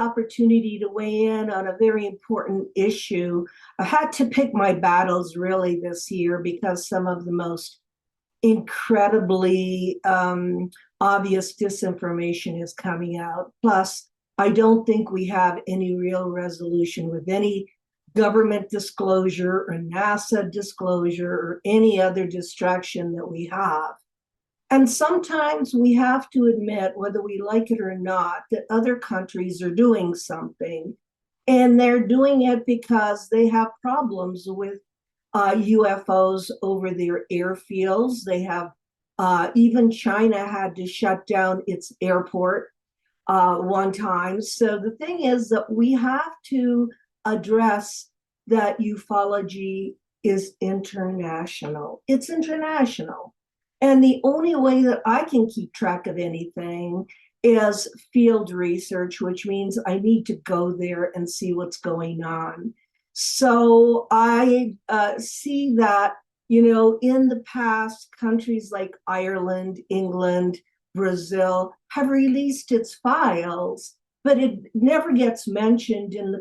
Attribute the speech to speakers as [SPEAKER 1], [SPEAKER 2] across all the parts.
[SPEAKER 1] Opportunity to weigh in on a very important issue. I had to pick my battles really this year because some of the most incredibly obvious disinformation is coming out. Plus, I don't think we have any real resolution with any government disclosure or NASA disclosure or any other distraction that we have. And sometimes we have to admit, whether we like it or not, that other countries are doing something. And they're doing it because they have problems with UFOs over their airfields. They have, even China had to shut down its airport one time. So the thing is that we have to address that ufology is international. It's international. And the only way that I can keep track of anything is field research, which means I need to go there and see what's going on. So I see that, in the past, countries like Ireland, England, Brazil have released its files, but it never gets mentioned in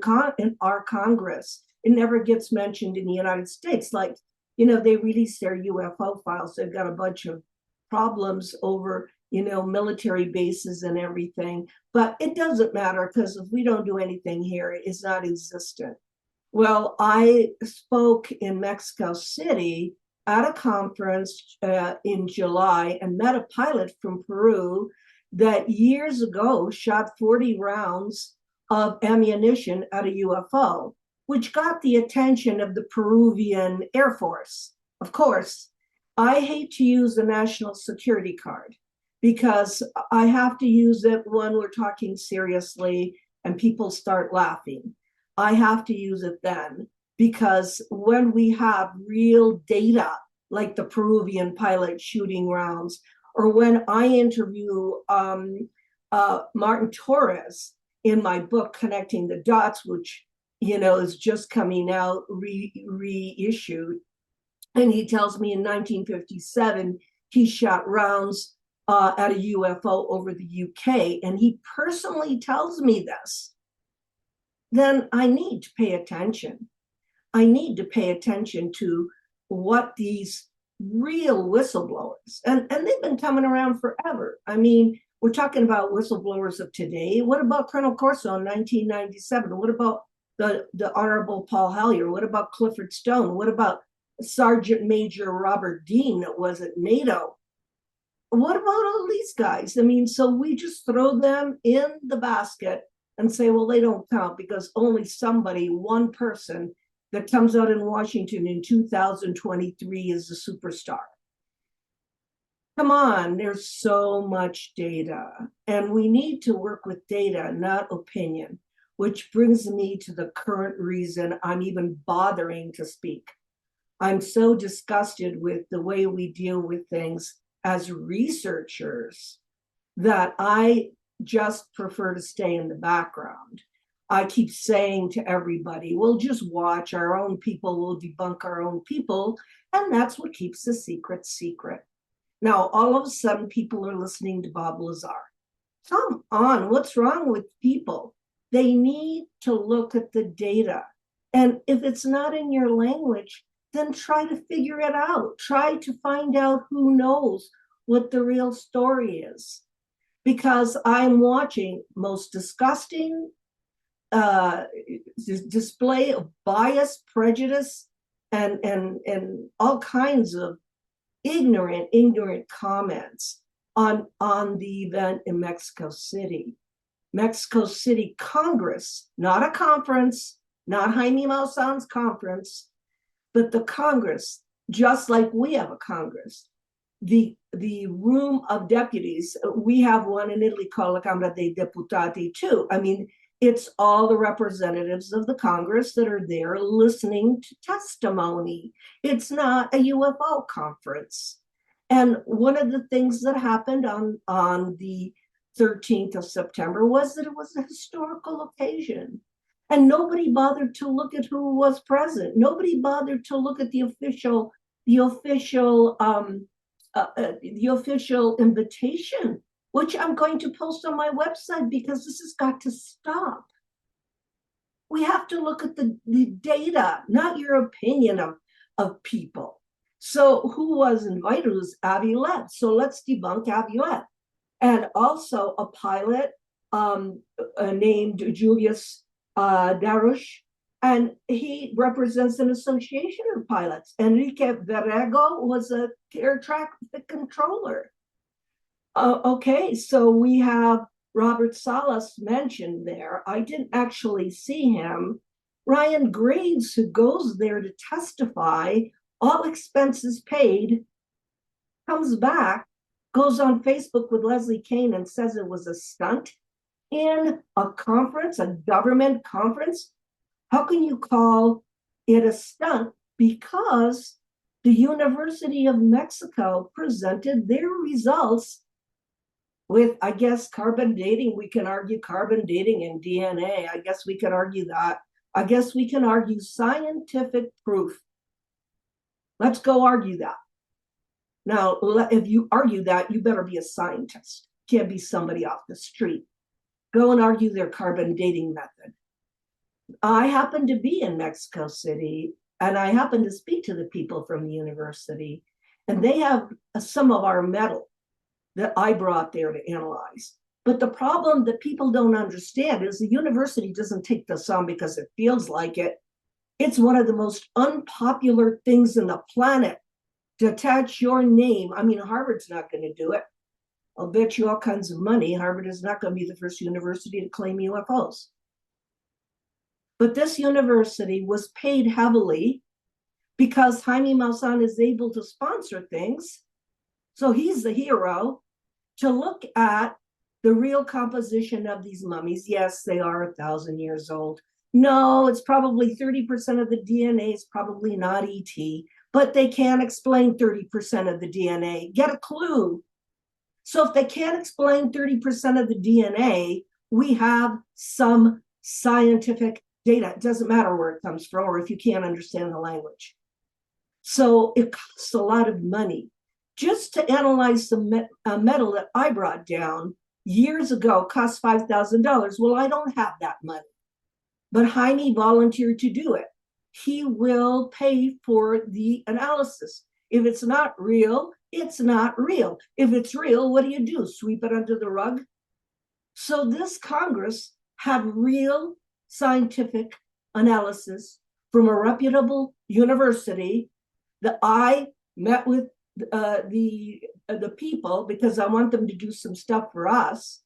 [SPEAKER 1] our Congress. It never gets mentioned in the United States. Like, they release their UFO files. They've got a bunch of problems over, military bases and everything. But it doesn't matter because if we don't do anything here, it's not existent. Well, I spoke in Mexico City at a conference in July and met a pilot from Peru that years ago shot 40 rounds of ammunition at a UFO, which got the attention of the Peruvian Air Force. Of course, I hate to use the national security card because I have to use it when we're talking seriously and people start laughing. I have to use it then because when we have real data, like the Peruvian pilot shooting rounds, or when I interview Martin Torres in my book, Connecting the Dots, which is just coming out, reissued. And he tells me in 1957, he shot rounds at a UFO over the UK. And he personally tells me this. Then I need to pay attention. I need to pay attention to what these real whistleblowers, and they've been coming around forever. I mean, we're talking about whistleblowers of today. What about Colonel Corso in 1997? What about the Honorable Paul Hellyer? What about Clifford Stone? What about Sergeant Major Robert Dean that was at NATO? What about all these guys? I mean, so we just throw them in the basket and say, well, they don't count because only somebody, one person that comes out in Washington in 2023 is a superstar. Come on, there's so much data, and we need to work with data, not opinion, which brings me to the current reason I'm even bothering to speak. I'm so disgusted with the way we deal with things as researchers that I just prefer to stay in the background. I keep saying to everybody, we'll just watch, our own people will debunk our own people, and that's what keeps the secret secret. Now, all of a sudden, people are listening to Bob Lazar. Come on, what's wrong with people? They need to look at the data. And if it's not in your language, then try to figure it out. Try to find out who knows what the real story is. Because I'm watching most disgusting display of bias, prejudice, and all kinds of ignorant comments on the event in Mexico City. Mexico City Congress, not a conference, not Jaime Maussan's conference, but the Congress, just like we have a Congress. The room of deputies, we have one in Italy called La Camera dei Deputati too. I mean, it's all the representatives of the Congress that are there listening to testimony. It's not a UFO conference. And one of the things that happened on the 13th of September was that it was a historical occasion. And nobody bothered to look at who was present. Nobody bothered to look at the official invitation which I'm going to post on my website because this has got to stop. We have to look at the data, not your opinion of people. So who was invited was Avi Lev. So let's debunk Avi Lev. And also a pilot named Julius Darush, and he represents an association of pilots. Enrique Verrego was a air traffic controller. Okay, so we have Robert Salas mentioned there. I didn't actually see him. Ryan Graves, who goes there to testify, all expenses paid, comes back, goes on Facebook with Leslie Kean and says it was a stunt in a conference, a government conference. How can you call it a stunt? Because the University of Mexico presented their results with, I guess, carbon dating. We can argue carbon dating and DNA. I guess we can argue that. I guess we can argue scientific proof. Let's go argue that. Now, if you argue that, you better be a scientist. Can't be somebody off the street. Go and argue their carbon dating method. I happen to be in Mexico City, and I happen to speak to the people from the university, and they have some of our metal that I brought there to analyze. But the problem that people don't understand is the university doesn't take this on because it feels like it. It's one of the most unpopular things in the planet to attach your name. I mean, Harvard's not going to do it. I'll bet you all kinds of money. Harvard is not going to be the first university to claim UFOs. But this university was paid heavily because Jaime Maussan is able to sponsor things. So he's the hero to look at the real composition of these mummies. Yes, they are 1,000 years old. No, it's probably 30% of the DNA is probably not ET, but they can't explain 30% of the DNA. Get a clue. So if they can't explain 30% of the DNA, we have some scientific data. It doesn't matter where it comes from or if you can't understand the language. So it costs a lot of money. Just to analyze some metal that I brought down years ago cost $5,000. Well, I don't have that money. But Jaime volunteered to do it. He will pay for the analysis. If it's not real, it's not real. If it's real, what do? Sweep it under the rug? So this Congress had real scientific analysis from a reputable university that I met with the people because I want them to do some stuff for us.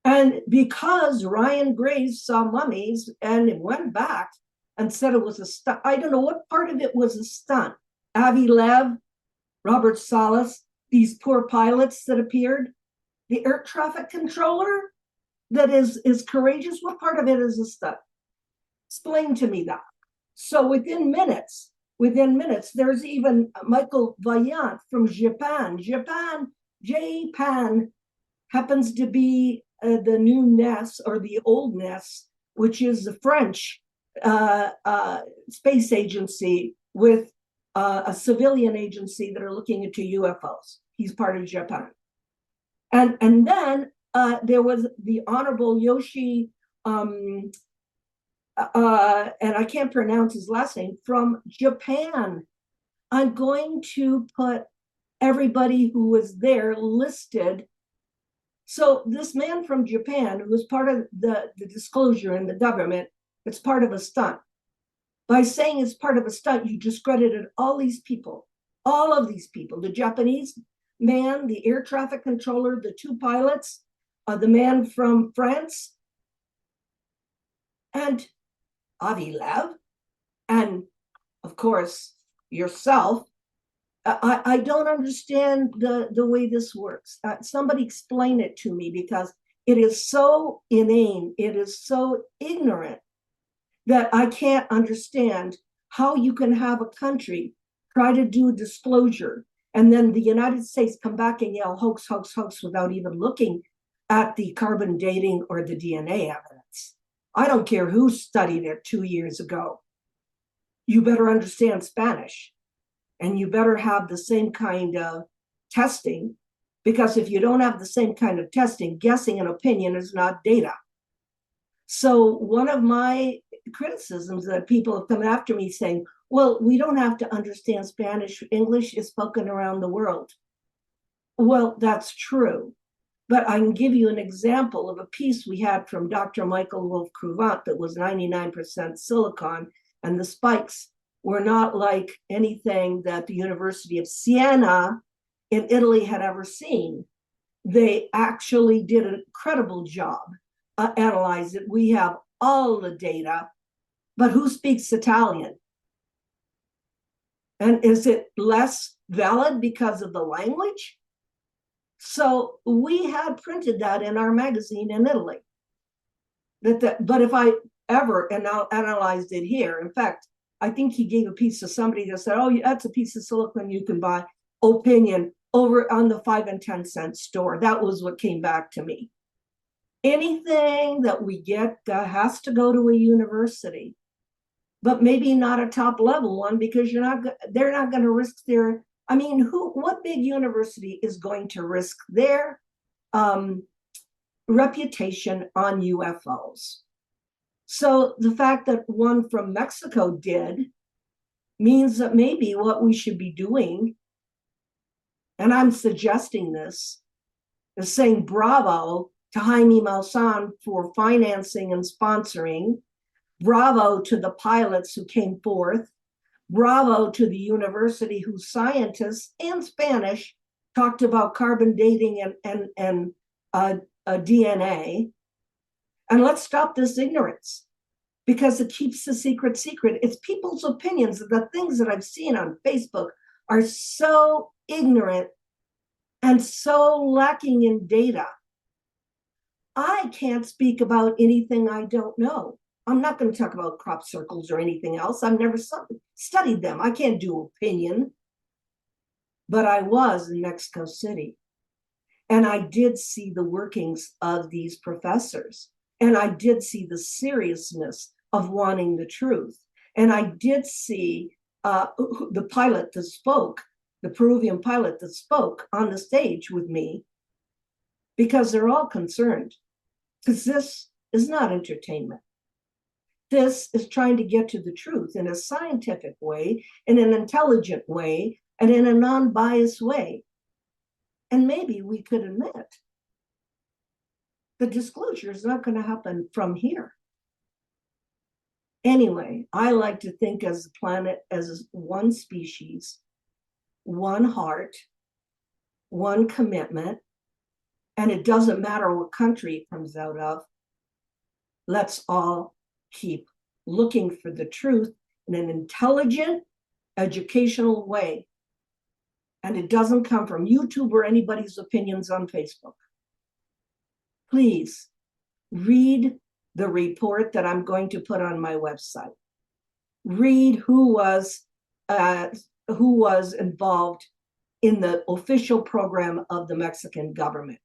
[SPEAKER 1] And because Ryan Graves saw mummies and it went back and said it was a stunt, I don't know what part of it was a stunt. Avi Lev, Robert Salas, these poor pilots that appeared, the air traffic controller that is courageous, what part of it is a stunt? Explain to me that. So within minutes, there's even Michael Vaillant from Japan. Japan happens to be the new NES or the old NES, which is the French space agency with a civilian agency that are looking into UFOs. He's part of Japan. And then there was the Honorable Yoshi, and I can't pronounce his last name, from Japan. I'm going to put everybody who was there listed. So this man from Japan, who was part of the disclosure in the government, it's part of a stunt. By saying it's part of a stunt, you discredited all of these people, the Japanese man, the air traffic controller, the two pilots, the man from France, and Avi Lev, and of course, yourself. I don't understand the way this works. Somebody explain it to me because it is so inane, it is so ignorant that I can't understand how you can have a country try to do a disclosure and then the United States come back and yell hoax, hoax, hoax without even looking at the carbon dating or the DNA evidence. I don't care who studied it 2 years ago. You better understand Spanish and you better have the same kind of testing Because if you don't have the same kind of testing, guessing an opinion is not data. So one of my criticisms that people have come after me saying, well, we don't have to understand Spanish. English is spoken around the world. Well, that's true. But I can give you an example of a piece we had from Dr. Michael Wolff-Cruvant that was 99% silicon, and the spikes were not like anything that the University of Siena in Italy had ever seen. They actually did an incredible job, analyzed it. We have all the data, but who speaks Italian? And is it less valid because of the language? So we had printed that in our magazine in Italy. But if I ever analyzed it here, in fact, I think he gave a piece to somebody that said, oh, that's a piece of silicon you can buy, opinion, over on the 5 and 10 cent store. That was what came back to me. Anything that we get has to go to a university, but maybe not a top level one, because they're not going to risk their, I mean, what big university is going to risk their reputation on UFOs? So the fact that one from Mexico did means that maybe what we should be doing, and I'm suggesting this, is saying bravo to Jaime Maussan for financing and sponsoring, bravo to the pilots who came forth, bravo to the university whose scientists in Spanish talked about carbon dating and DNA. And let's stop this ignorance, because it keeps the secret secret. It's people's opinions. The things that I've seen on Facebook are so ignorant and so lacking in data. I can't speak about anything I don't know. I'm not going to talk about crop circles or anything else. I've never studied them. I can't do opinion. But I was in Mexico City, and I did see the workings of these professors, and I did see the seriousness of wanting the truth. And I did see the pilot that spoke, the Peruvian pilot that spoke on the stage with me, because they're all concerned, because this is not entertainment. This is trying to get to the truth in a scientific way, in an intelligent way, and in a non-biased way. And maybe we could admit the disclosure is not going to happen from here. Anyway, I like to think as the planet as one species, one heart, one commitment, and it doesn't matter what country it comes out of. Let's all keep looking for the truth in an intelligent, educational way. And it doesn't come from YouTube or anybody's opinions on Facebook. Please read the report that I'm going to put on my website. Read who was involved in the official program of the Mexican government.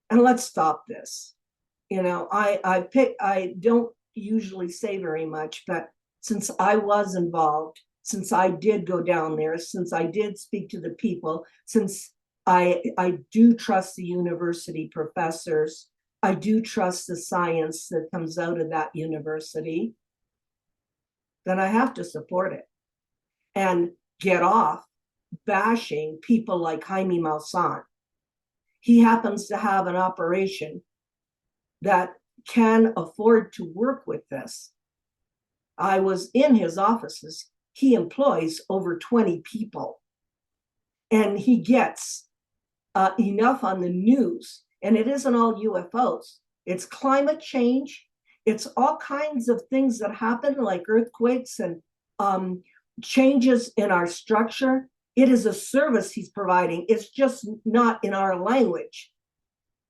[SPEAKER 1] And let's stop this. You know, I don't usually say very much, but since I was involved, since I did go down there, since I did speak to the people, since I do trust the university professors, I do trust the science that comes out of that university, then I have to support it and get off bashing people like Jaime Maussan. He happens to have an operation that can afford to work with this. I was in his offices. He employs over 20 people, and he gets enough on the news. And it isn't all UFOs. It's climate change. It's all kinds of things that happen, like earthquakes and changes in our structure. It is a service he's providing. It's just not in our language.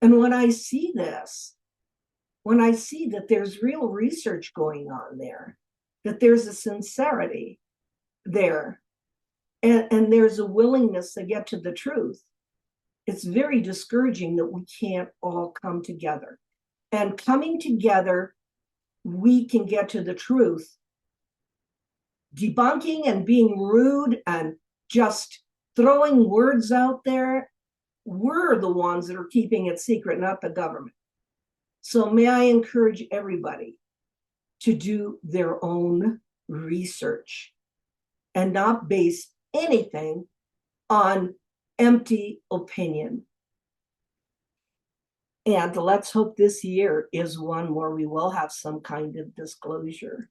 [SPEAKER 1] And when I see this, when I see that there's real research going on there, that there's a sincerity there, and there's a willingness to get to the truth, it's very discouraging that we can't all come together. And coming together, we can get to the truth. Debunking and being rude and just throwing words out there, we're the ones that are keeping it secret, not the government. So may I encourage everybody to do their own research and not base anything on empty opinion. And let's hope this year is one where we will have some kind of disclosure.